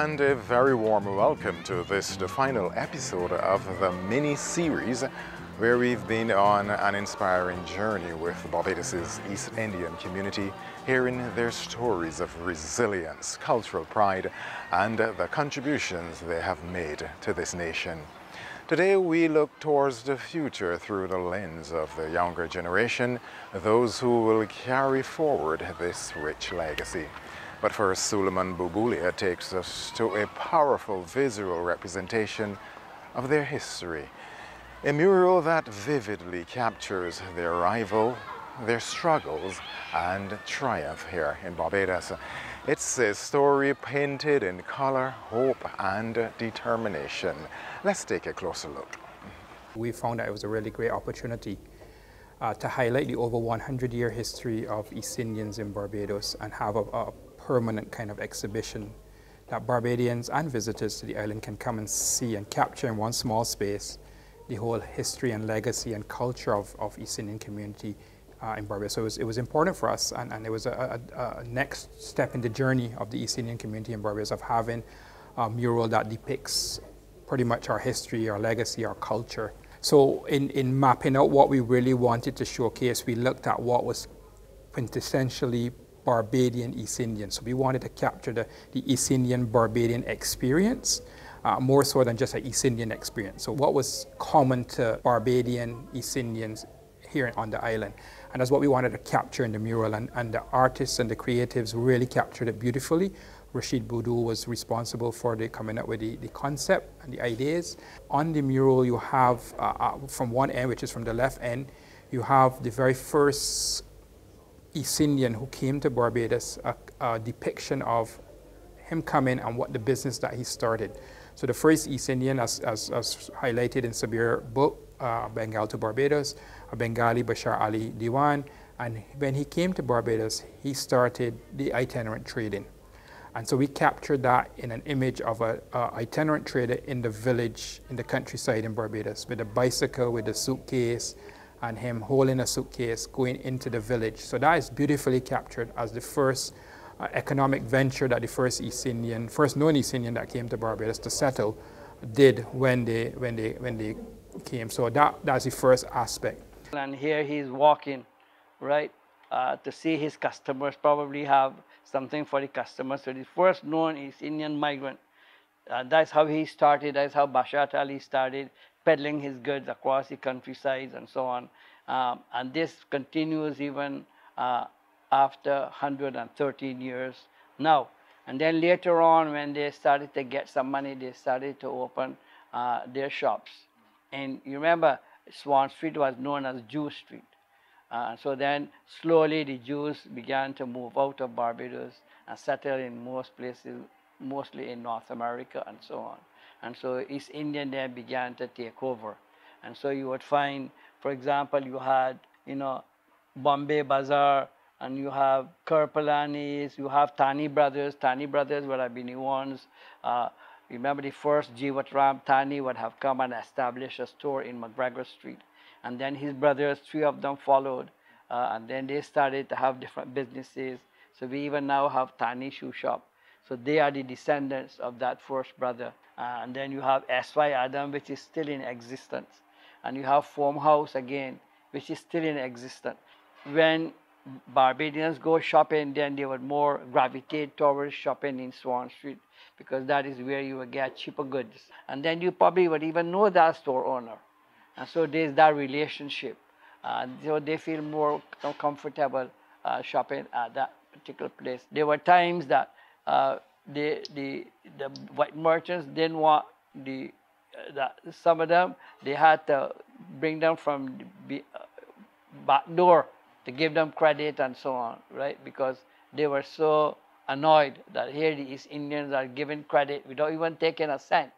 and a very warm welcome to the final episode of the mini-series where we've been on an inspiring journey with Barbados' East Indian community, hearing their stories of resilience, cultural pride, and the contributions they have made to this nation. Today we look towards the future through the lens of the younger generation, those who will carry forward this rich legacy. But first, Suleiman Bubulia takes us to a powerful visual representation of their history. A mural that vividly captures their arrival, their struggles, and triumph here in Barbados. It's a story painted in color, hope, and determination. Let's take a closer look. We found that it was a really great opportunity to highlight the over 100-year history of East Indians in Barbados and have a permanent kind of exhibition that Barbadians and visitors to the island can come and see and capture in one small space the whole history and legacy and culture of East Indian community in Barbados. So it was important for us, and it was a next step in the journey of the East Indian community in Barbados of having a mural that depicts pretty much our history, our legacy, our culture. So in mapping out what we really wanted to showcase, we looked at what was quintessentially Barbadian East Indian. So we wanted to capture the East Indian Barbadian experience, more so than just an East Indian experience. So what was common to Barbadian East Indians here on the island? And that's what we wanted to capture in the mural, and the artists and the creatives really captured it beautifully. Rashid Boudou was responsible for coming up with the concept and the ideas. On the mural you have, from one end, which is from the left end, you have the very first East Indian who came to Barbados, a depiction of him coming and what the business that he started. So the first East Indian, as highlighted in Sabir's book, Bengal to Barbados, a Bengali, Bashar Ali Diwan, and when he came to Barbados, he started the itinerant trading. And so we captured that in an image of an itinerant trader in the village, in the countryside in Barbados, with a bicycle, with a suitcase, and him holding a suitcase going into the village. So that is beautifully captured as the first economic venture that the first known East Indian that came to Barbados to settle did when they came. So that's the first aspect. And here he's walking, right, to see his customers, probably have something for the customers. So the first known East Indian migrant. That's how he started, that's how Bashar Ali started, peddling his goods across the countryside and so on. And this continues even after 113 years now. And then later on, when they started to get some money, they started to open their shops. And you remember, Swan Street was known as Jew Street. So then slowly the Jews began to move out of Barbados and settle in most places, mostly in North America and so on. And so East Indian then began to take over. And so you would find, for example, you had, Bombay Bazaar, and you have Kirpalanis, you have Tani Brothers. Tani Brothers would have been the ones. Remember the first Jeevat Ram Tani would have come and established a store in McGregor Street. And then his brothers, 3 of them followed. And then they started to have different businesses. So we even now have Tani Shoe Shop. So they are the descendants of that first brother. And then you have S.Y. Adam, which is still in existence. And you have Foam House again, which is still in existence. When Barbadians go shopping, then they would more gravitate towards shopping in Swan Street, because that is where you would get cheaper goods. And then you probably would even know that store owner. And so there's that relationship. So they feel more comfortable shopping at that particular place. There were times that the white merchants didn't want some of them, they had to bring them from the back door to give them credit and so on, right? Because they were so annoyed that here the East Indians are giving credit without even taking a cent.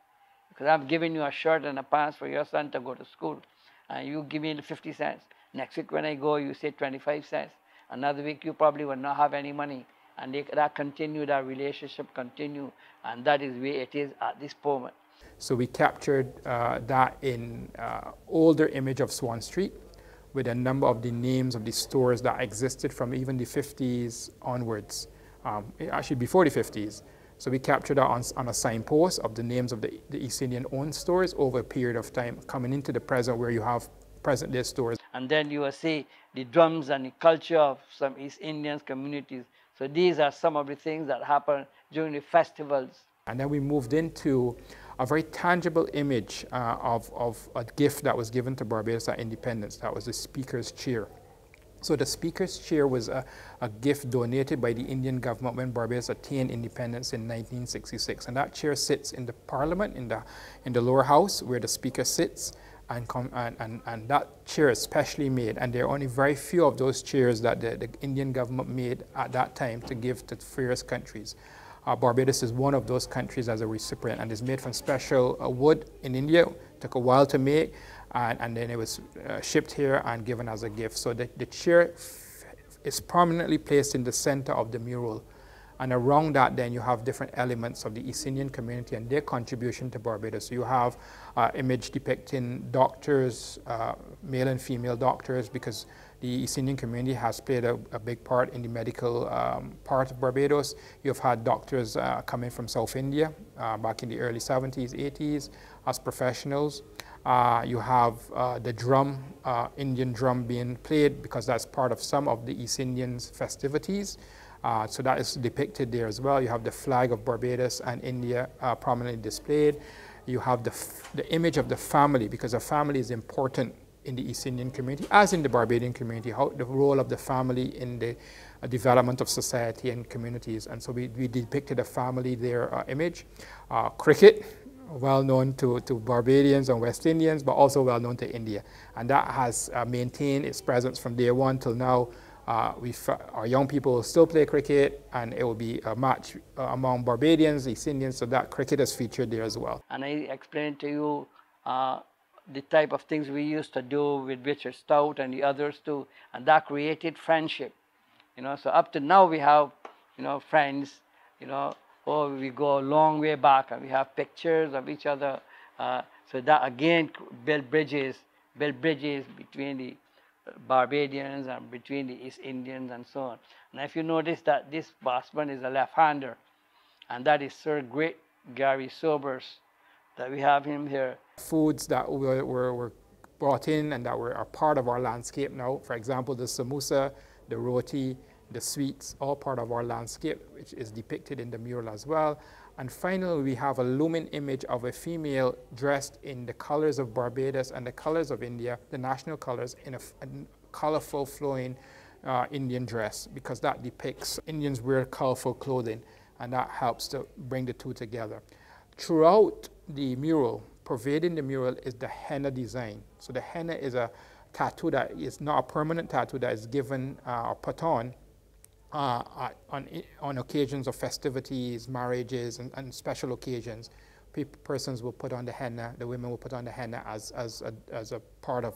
Because I'm giving you a shirt and a pants for your son to go to school, and you give me 50 cents. Next week when I go, you say 25 cents. Another week you probably will not have any money. And that relationship continue, and that is where it is at this moment. So we captured that in older image of Swan Street, with a number of the names of the stores that existed from even the 50s onwards, actually before the 50s. So we captured that on a signpost of the names of the East Indian owned stores over a period of time, coming into the present where you have present day stores. And then you will see the drums and the culture of some East Indian communities. So these are some of the things that happen during the festivals. And then we moved into a very tangible image of a gift that was given to Barbados at independence. That was the Speaker's Chair. So the Speaker's Chair was a gift donated by the Indian government when Barbados attained independence in 1966. And that chair sits in the Parliament, in the lower house where the Speaker sits. And that chair is specially made, and there are only very few of those chairs that the Indian government made at that time to give to various countries. Barbados is one of those countries as a recipient, and is made from special wood in India. It took a while to make, and then it was shipped here and given as a gift. So the chair is prominently placed in the center of the mural. And around that, then you have different elements of the East Indian community and their contribution to Barbados. So you have image depicting doctors, male and female doctors, because the East Indian community has played a big part in the medical part of Barbados. You've had doctors coming from South India back in the early 70s, 80s as professionals. You have the drum, Indian drum being played because that's part of some of the East Indians festivities. So that is depicted there as well. You have the flag of Barbados and India prominently displayed. You have the image of the family, because a family is important in the East Indian community, as in the Barbadian community, the role of the family in the development of society and communities. And so we depicted a family there image. Cricket, well known to Barbadians and West Indians, but also well known to India. And that has maintained its presence from day one till now. Our young people will still play cricket, and it will be a match among Barbadians, East Indians, so that cricket is featured there as well. And I explained to you the type of things we used to do with Richard Stout and the others too, and that created friendship. So up to now we have, friends, we go a long way back, and we have pictures of each other. So that again build bridges between the Barbadians and between the East Indians and so on. And if you notice that this batsman is a left-hander, and that is Sir Great Gary Sobers, that we have him here. Foods that were brought in and that are part of our landscape now, for example, the samosa, the roti, the sweets, all part of our landscape, which is depicted in the mural as well. And finally, we have a lumen image of a female dressed in the colors of Barbados and the colors of India, the national colors, in a colorful, flowing Indian dress, because that depicts Indians wear colorful clothing, and that helps to bring the two together. Throughout the mural, pervading the mural, is the henna design. So the henna is a tattoo that is not a permanent tattoo, that is given or put on occasions of festivities, marriages, and special occasions. Persons will put on the henna, the women will put on the henna as a part of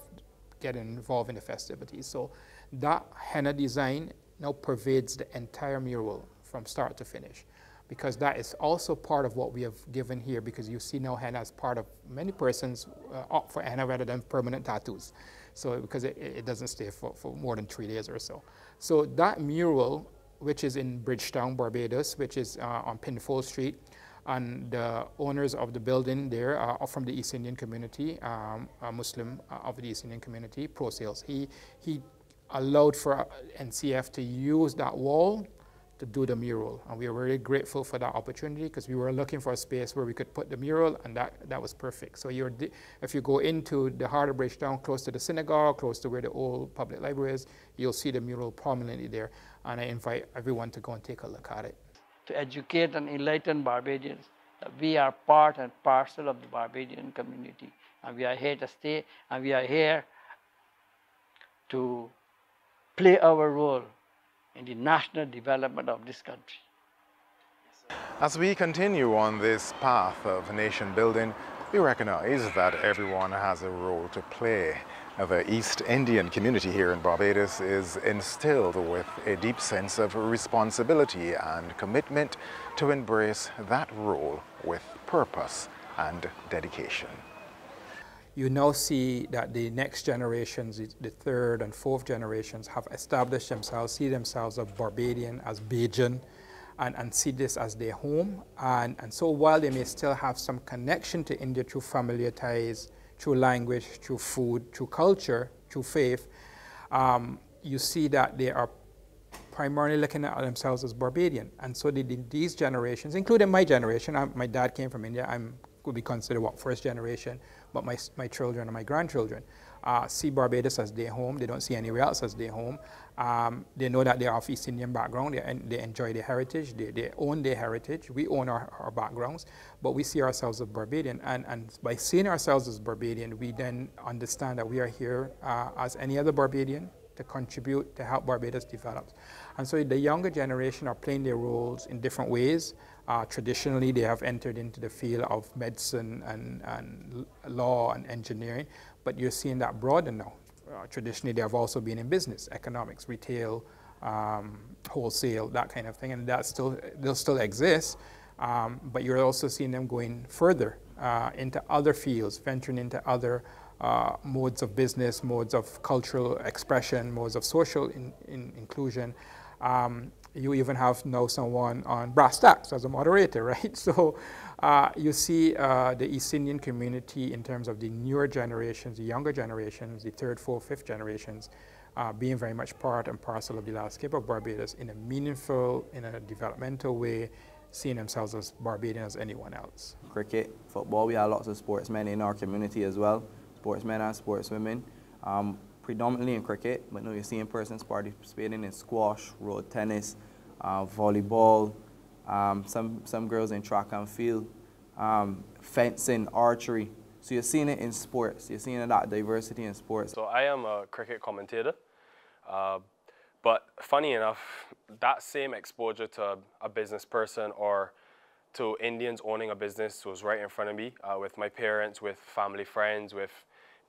getting involved in the festivities. So that henna design now pervades the entire mural from start to finish, because that is also part of what we have given here, because you see now henna as part of many persons opt for henna rather than permanent tattoos. So because it doesn't stay for more than 3 days or so. So that mural, which is in Bridgetown, Barbados, which is on Pinfold Street, and the owners of the building there are from the East Indian community, a Muslim of the East Indian community, Pro Sales. He allowed for NCF to use that wall to do the mural, and we are very grateful for that opportunity, because we were looking for a space where we could put the mural, and that was perfect. So if you go into the heart of Bridgetown, close to the synagogue, close to where the old public library is, you'll see the mural prominently there, and I invite everyone to go and take a look at it. To educate and enlighten Barbadians that we are part and parcel of the Barbadian community, and we are here to stay, and we are here to play our role in the national development of this country. As we continue on this path of nation building, we recognize that everyone has a role to play. The East Indian community here in Barbados is instilled with a deep sense of responsibility and commitment to embrace that role with purpose and dedication. You now see that the next generations, the third and fourth generations, have established themselves, see themselves as Barbadian, as Bajan, and see this as their home. And so while they may still have some connection to India through familiar ties, through language, through food, through culture, through faith, you see that they are primarily looking at themselves as Barbadian. And so these generations, including my generation, my dad came from India, could be considered first generation, but my children and my grandchildren see Barbados as their home. They don't see anywhere else as their home. They know that they are of East Indian background. They enjoy their heritage. They own their heritage. We own our backgrounds, but we see ourselves as Barbadian. And by seeing ourselves as Barbadian, we then understand that we are here as any other Barbadian to contribute to help Barbados develop. And so the younger generation are playing their roles in different ways. Traditionally, they have entered into the field of medicine and law and engineering, but you're seeing that broaden now. Traditionally, they have also been in business, economics, retail, wholesale, that kind of thing, and they'll still exist, but you're also seeing them going further into other fields, venturing into other modes of business, modes of cultural expression, modes of social inclusion. You even have now someone on brass tacks as a moderator, right? So you see the East Indian community in terms of the newer generations, the younger generations, the third, fourth, fifth generations, being very much part and parcel of the landscape of Barbados in a meaningful, in a developmental way, seeing themselves as Barbadian as anyone else. Cricket, football, we have lots of sportsmen in our community as well, sportsmen and sportswomen. Predominantly in cricket, but now you're seeing persons participating in squash, road tennis, volleyball, some girls in track and field, fencing, archery. So you're seeing it in sports. You're seeing that diversity in sports. So I am a cricket commentator, but funny enough, that same exposure to a business person or to Indians owning a business was right in front of me with my parents, with family friends, with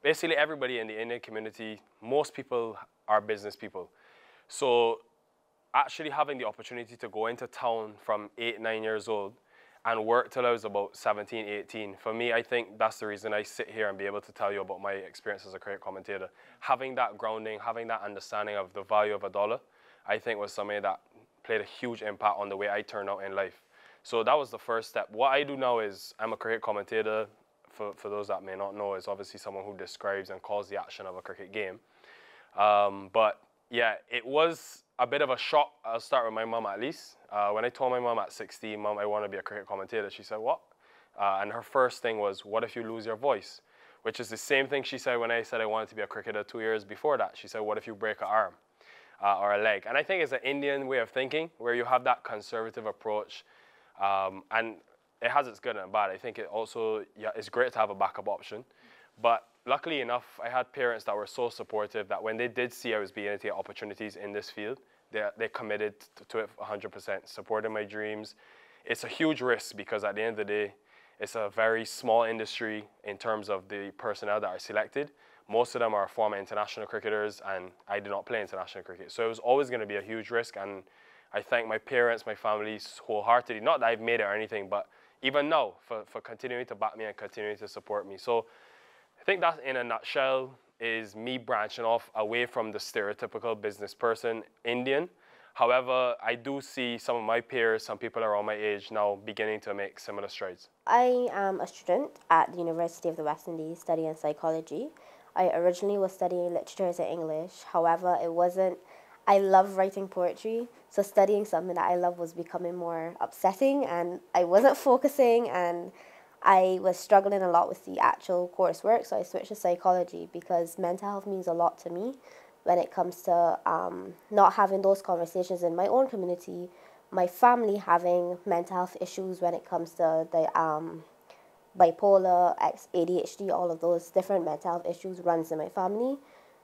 basically everybody in the Indian community. Most people are business people. So actually having the opportunity to go into town from 8, 9 years old and work till I was about 17, 18, for me, I think that's the reason I sit here and be able to tell you about my experience as a cricket commentator. Having that grounding, having that understanding of the value of a dollar, I think was something that played a huge impact on the way I turned out in life. So that was the first step. What I do now is I'm a cricket commentator. For those that may not know, is obviously someone who describes and calls the action of a cricket game. But yeah, it was a bit of a shock. I'll start with my mum at least. When I told my mum at 16, Mum, I want to be a cricket commentator, she said, what? And her first thing was, what if you lose your voice? Which is the same thing she said when I said I wanted to be a cricketer 2 years before that. She said, what if you break an arm or a leg? And I think it's an Indian way of thinking where you have that conservative approach. And it has its good and bad. I think it also, yeah, it's great to have a backup option. But luckily enough, I had parents that were so supportive that when they did see I was beginning to get opportunities in this field, they committed to it 100%, supported my dreams. It's a huge risk because at the end of the day, it's a very small industry in terms of the personnel that are selected. Most of them are former international cricketers, and I did not play international cricket. So it was always going to be a huge risk, and I thank my parents, my family wholeheartedly. Not that I've made it or anything, but even now, for continuing to back me and continuing to support me. So I think that in a nutshell is me branching off away from the stereotypical business person Indian. However, I do see some of my peers, some people around my age now beginning to make similar strides. I am a student at the University of the West Indies studying psychology. I originally was studying literature and English. However, I love writing poetry, so studying something that I love was becoming more upsetting, and I wasn't focusing, and I was struggling a lot with the actual coursework, so I switched to psychology because mental health means a lot to me when it comes to not having those conversations in my own community, my family having mental health issues when it comes to the bipolar, ADHD, all of those different mental health issues runs in my family.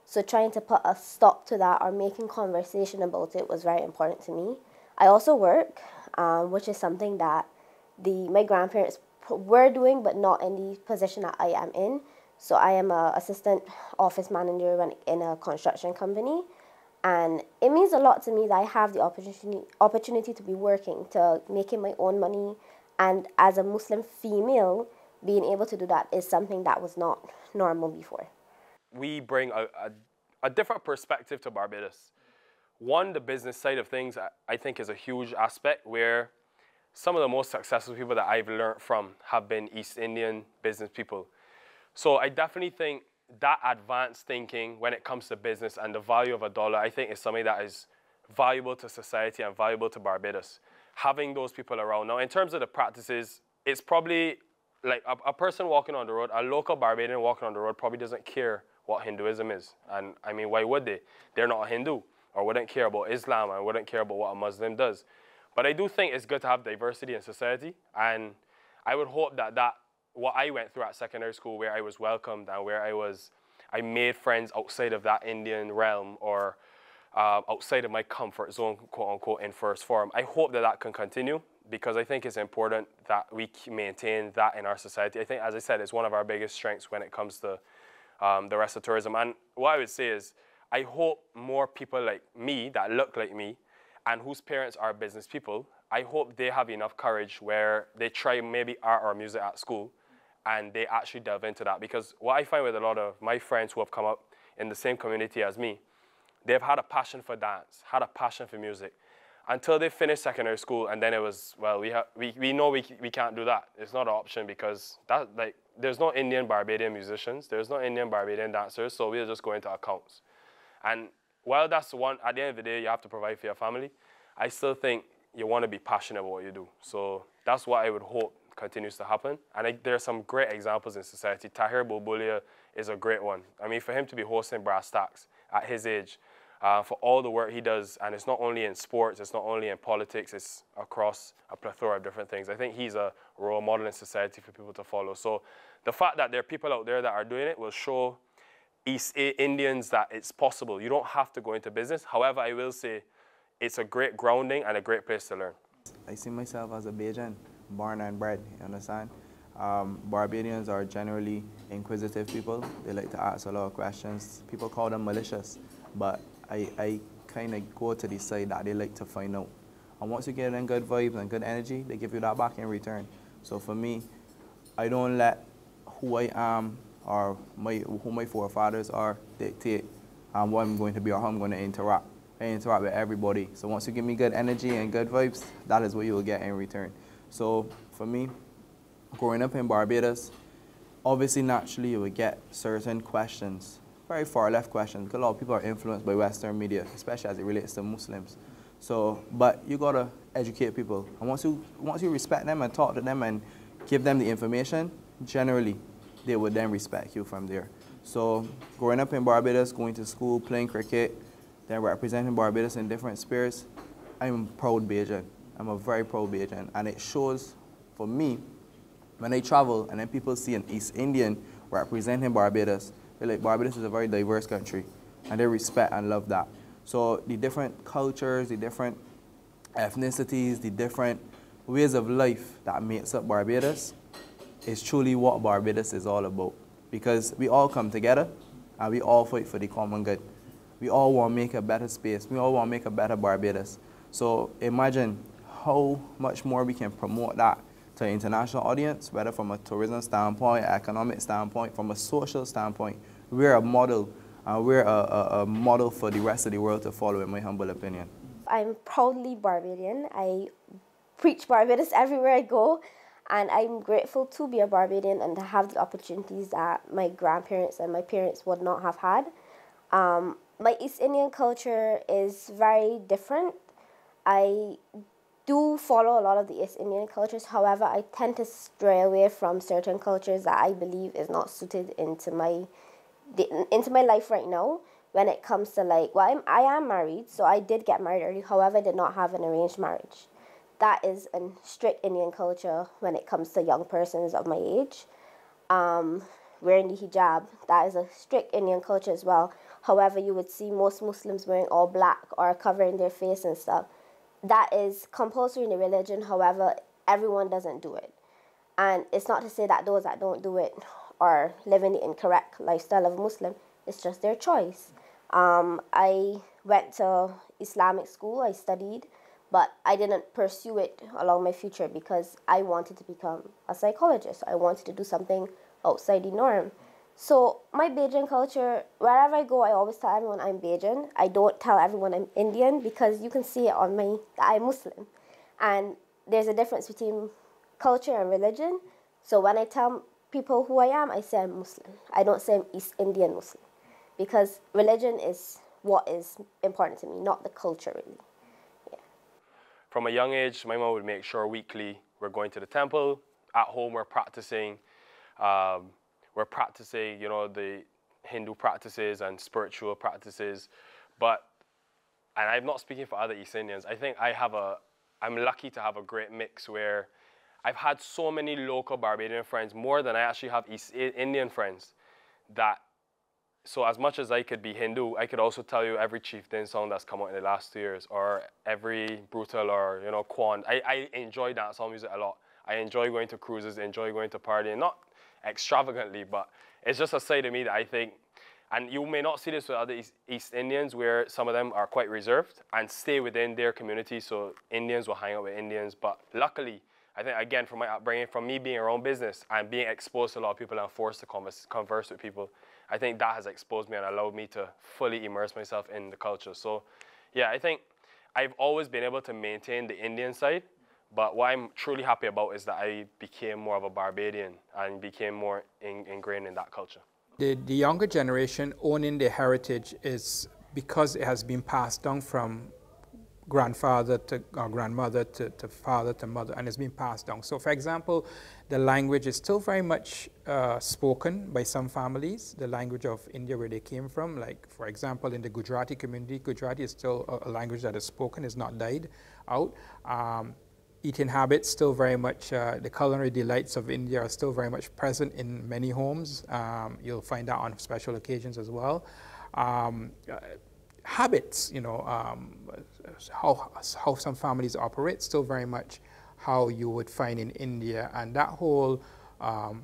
So trying to put a stop to that or making conversation about it was very important to me. I also work, which is something that my grandparents were doing, but not in the position that I am in. So I am an assistant office manager in a construction company. And it means a lot to me that I have the opportunity to be working, to making my own money. And as a Muslim female, being able to do that is something that was not normal before. We bring a different perspective to Barbados. one, the business side of things, I think is a huge aspect where some of the most successful people that I've learned from have been East Indian business people. So I definitely think that advanced thinking when it comes to business and the value of a dollar, I think is something that is valuable to society and valuable to Barbados. Having those people around. Now, in terms of the practices, it's probably like a person walking on the road, a local Barbadian walking on the road probably doesn't care what Hinduism is. And I mean, why would they? They're not a Hindu, or wouldn't care about Islam, and wouldn't care about what a Muslim does. But I do think it's good to have diversity in society, and I would hope that what I went through at secondary school, where I was welcomed and where I made friends outside of that Indian realm, or outside of my comfort zone, quote unquote, in first form. I hope that can continue, because I think it's important that we maintain that in our society. I think, as I said, it's one of our biggest strengths when it comes to the rest of tourism. And what I would say is, I hope more people like me, that look like me, and whose parents are business people, I hope they have enough courage where they try maybe art or music at school, and they actually delve into that. Because what I find with a lot of my friends who have come up in the same community as me, they've had a passion for dance, had a passion for music, until they finished secondary school, and then it was, well, we know we can't do that. It's not an option, because there's no Indian Barbadian musicians, there's no Indian Barbadian dancers, so we'll just go into accounts. And while that's one, at the end of the day, you have to provide for your family, I still think you want to be passionate about what you do. So that's what I would hope continues to happen. And there are some great examples in society. Tahir Bulbulia is a great one. I mean, for him to be hosting brass tacks at his age, for all the work he does, and it's not only in sports, it's not only in politics, it's across a plethora of different things. I think he's a role model in society for people to follow. So the fact that there are people out there that are doing it will show East Indians that it's possible. You don't have to go into business. However, I will say it's a great grounding and a great place to learn. I see myself as a Bajan, born and bred, you understand? Barbadians are generally inquisitive people. They like to ask a lot of questions. People call them malicious, but I kind of go to the side that they like to find out. And once you get them good vibes and good energy, they give you that back in return. So for me, I don't let who I am or who my forefathers are dictate what I'm going to be or how I'm going to interact. I interact with everybody. So once you give me good energy and good vibes, that is what you will get in return. So for me, growing up in Barbados, obviously naturally you would get certain questions, very far left questions, because a lot of people are influenced by Western media, especially as it relates to Muslims. So, but you gotta educate people. And once you respect them and talk to them and give them the information, generally, they would then respect you from there. So growing up in Barbados, going to school, playing cricket, then representing Barbados in different spheres, I'm a proud Bajan. I'm a very proud Bajan. And it shows, for me, when I travel and then people see an East Indian representing Barbados, they're like, Barbados is a very diverse country. And they respect and love that. So the different cultures, the different ethnicities, the different ways of life that makes up Barbados is truly what Barbados is all about. Because we all come together and we all fight for the common good. We all want to make a better space. We all want to make a better Barbados. So imagine how much more we can promote that to an international audience, whether from a tourism standpoint, economic standpoint, from a social standpoint. We're a model. We're a model for the rest of the world to follow, in my humble opinion. I'm proudly Barbadian. I preach Barbados everywhere I go. And I'm grateful to be a Barbadian and to have the opportunities that my grandparents and my parents would not have had. My East Indian culture is very different. I do follow a lot of the East Indian cultures. However, I tend to stray away from certain cultures that I believe is not suited into my life right now. When it comes to I am married, so I did get married early. However, I did not have an arranged marriage. That is a strict Indian culture when it comes to young persons of my age. Wearing the hijab, that is a strict Indian culture as well. However, you would see most Muslims wearing all black or covering their face and stuff. That is compulsory in the religion. However, everyone doesn't do it. And it's not to say that those that don't do it are living the incorrect lifestyle of a Muslim. It's just their choice. I went to Islamic school, I studied, but I didn't pursue it along my future because I wanted to become a psychologist. I wanted to do something outside the norm. So my Bajan culture, wherever I go, I always tell everyone I'm Bajan. I don't tell everyone I'm Indian because you can see it on me that I'm Muslim. And there's a difference between culture and religion. So when I tell people who I am, I say I'm Muslim. I don't say I'm East Indian Muslim because religion is what is important to me, not the culture really. Yeah. From a young age, my mom would make sure weekly we're going to the temple. At home, we're practicing. You know, the Hindu practices and spiritual practices. And I'm not speaking for other East Indians. I think I'm lucky to have a great mix where I've had so many local Barbadian friends, more than I actually have East Indian friends, so as much as I could be Hindu, I could also tell you every chieftain song that's come out in the last 2 years, or every brutal or, you know, Kwan. I enjoy dancehall music a lot. I enjoy going to cruises, enjoy going to partying, not extravagantly, but it's just a side of me that I think, and you may not see this with other East Indians, where some of them are quite reserved and stay within their community, so Indians will hang out with Indians. But luckily, I think, again, from my upbringing, from me being around business and being exposed to a lot of people and forced to converse with people, I think that has exposed me and allowed me to fully immerse myself in the culture. So, yeah, I think I've always been able to maintain the Indian side, but what I'm truly happy about is that I became more of a Barbadian and became more ingrained in that culture. The younger generation owning their heritage is because it has been passed down from grandfather to or grandmother to father to mother, and it's been passed down. So for example, the language is still very much spoken by some families, the language of India where they came from. Like for example, in the Gujarati community, Gujarati is still a language that is spoken, is not died out. Eating habits still very much, the culinary delights of India are still very much present in many homes. You'll find that on special occasions as well. Habits, you know, how some families operate, still very much how you would find in India, and that whole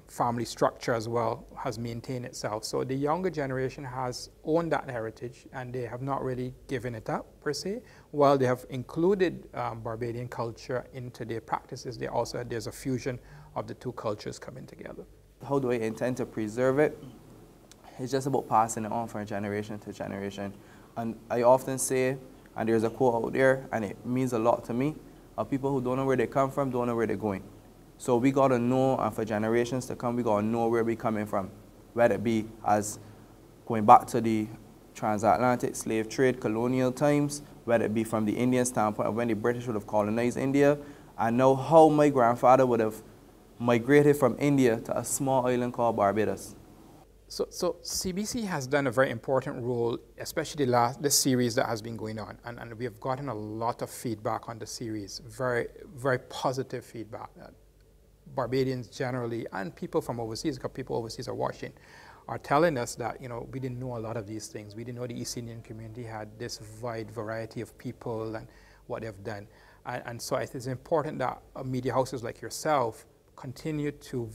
family structure as well has maintained itself. So the younger generation has owned that heritage and they have not really given it up per se. While they have included Barbadian culture into their practices, there's a fusion of the two cultures coming together. How do I intend to preserve it? It's just about passing it on from generation to generation. And I often say, and there's a quote out there, and it means a lot to me, of people who don't know where they come from, don't know where they're going. So we got to know, and for generations to come, we got to know where we're coming from, whether it be as going back to the transatlantic slave trade, colonial times, whether it be from the Indian standpoint of when the British would have colonized India, and know how my grandfather would have migrated from India to a small island called Barbados. So CBC has done a very important role, especially this series that has been going on, and we have gotten a lot of feedback on the series, very, very positive feedback. Barbadians generally, and people from overseas, because people overseas are watching, are telling us that, you know, we didn't know a lot of these things. We didn't know the East Indian community had this wide variety of people and what they've done. And so it is important that media houses like yourself continue to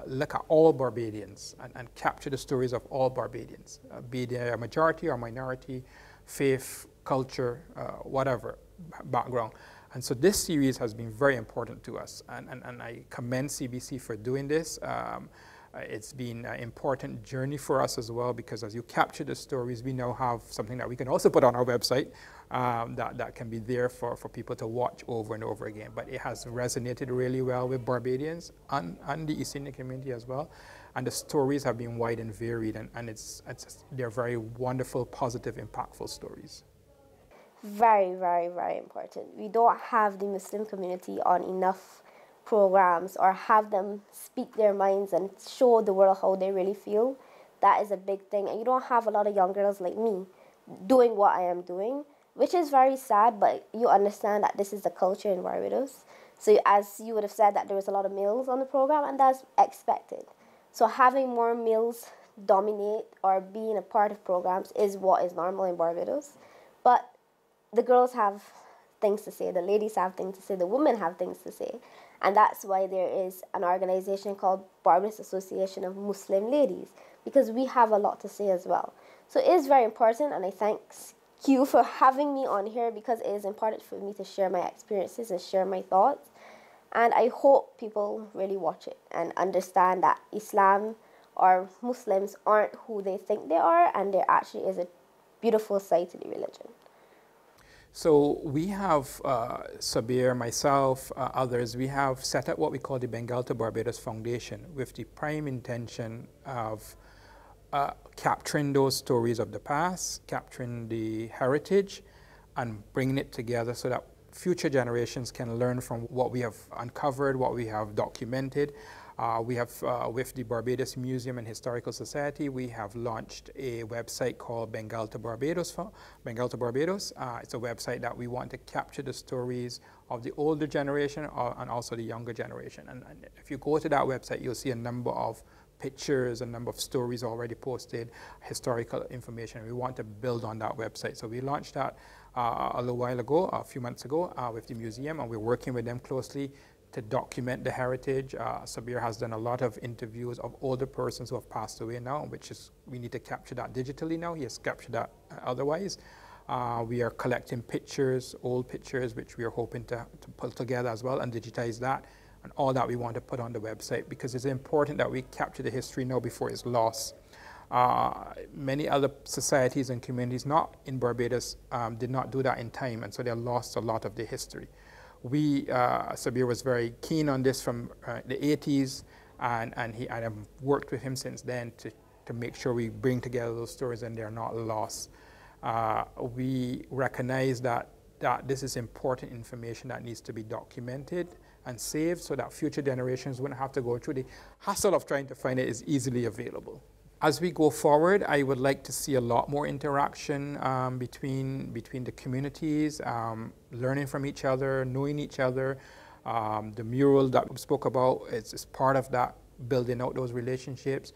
look at all Barbadians and capture the stories of all Barbadians, be they a majority or minority, faith, culture, whatever background. And so this series has been very important to us, and I commend CBC for doing this. It's been an important journey for us as well, because as you capture the stories, we now have something that we can also put on our website that can be there for people to watch over and over again. But it has resonated really well with Barbadians and the East Indian community as well. And the stories have been wide and varied, and they're very wonderful, positive, impactful stories. Very, very, very important. We don't have the Muslim community on enough programs or have them speak their minds and show the world how they really feel. That is a big thing. And you don't have a lot of young girls like me doing what I am doing, which is very sad, but you understand that this is the culture in Barbados. So as you would have said, that there was a lot of males on the program, and that's expected. So having more males dominate or being a part of programs is what is normal in Barbados. But the girls have things to say, the ladies have things to say, the women have things to say. And that's why there is an organization called Barbados Association of Muslim Ladies, because we have a lot to say as well. So it is very important, and I thank you for having me on here, because it is important for me to share my experiences and share my thoughts. And I hope people really watch it and understand that Islam or Muslims aren't who they think they are, and there actually is a beautiful side to the religion. So we have, Sabir, myself, others, we have set up what we call the Bengal to Barbados Foundation with the prime intention of capturing those stories of the past, capturing the heritage, and bringing it together so that future generations can learn from what we have uncovered, what we have documented. We have, with the Barbados Museum and Historical Society, we have launched a website called Bengal to Barbados. Bengal to Barbados. It's a website that we want to capture the stories of the older generation and also the younger generation. And if you go to that website, you'll see a number of pictures, a number of stories already posted, historical information. We want to build on that website. So we launched that a little while ago, a few months ago, with the museum, and we're working with them closely to document the heritage. Sabir has done a lot of interviews of older persons who have passed away now, which is, we need to capture that digitally now. He has captured that otherwise. We are collecting pictures, old pictures, which we are hoping to pull together as well and digitize that. And all that we want to put on the website, because it's important that we capture the history now before it's lost. Many other societies and communities not in Barbados did not do that in time, and so they lost a lot of the history. Sabir was very keen on this from the 80s, and I have worked with him since then to make sure we bring together those stories and they're not lost. We recognize that this is important information that needs to be documented and saved so that future generations wouldn't have to go through the hassle of trying to find it is easily available. As we go forward, I would like to see a lot more interaction between the communities, learning from each other, knowing each other. The mural that we spoke about is part of that, building out those relationships,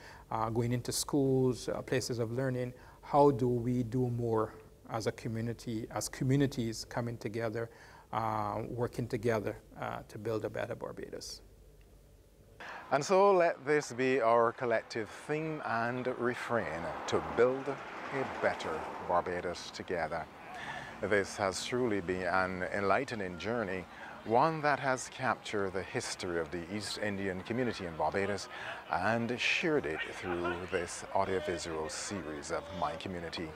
going into schools, places of learning. How do we do more as a community, as communities coming together, working together to build a better Barbados? And so let this be our collective theme and refrain: to build a better Barbados together. This has truly been an enlightening journey, one that has captured the history of the East Indian community in Barbados and shared it through this audiovisual series of My Community.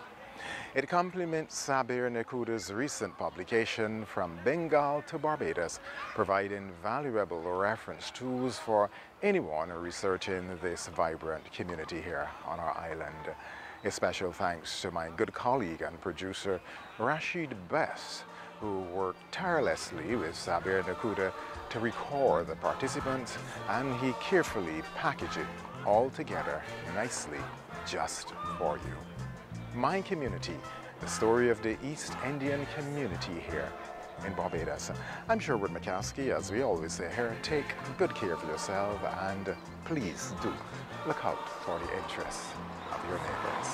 It complements Sabir Nekuda's recent publication From Bengal to Barbados, providing valuable reference tools for anyone researching this vibrant community here on our island. A special thanks to my good colleague and producer Rashid Bess, who worked tirelessly with Sabir Nekuda to record the participants, and he carefully packaged it all together nicely just for you. My Community, the story of the East Indian community here in Barbados. I'm Sherwood McCaskey. As we always say here, take good care of yourself, and please do look out for the interests of your neighbors.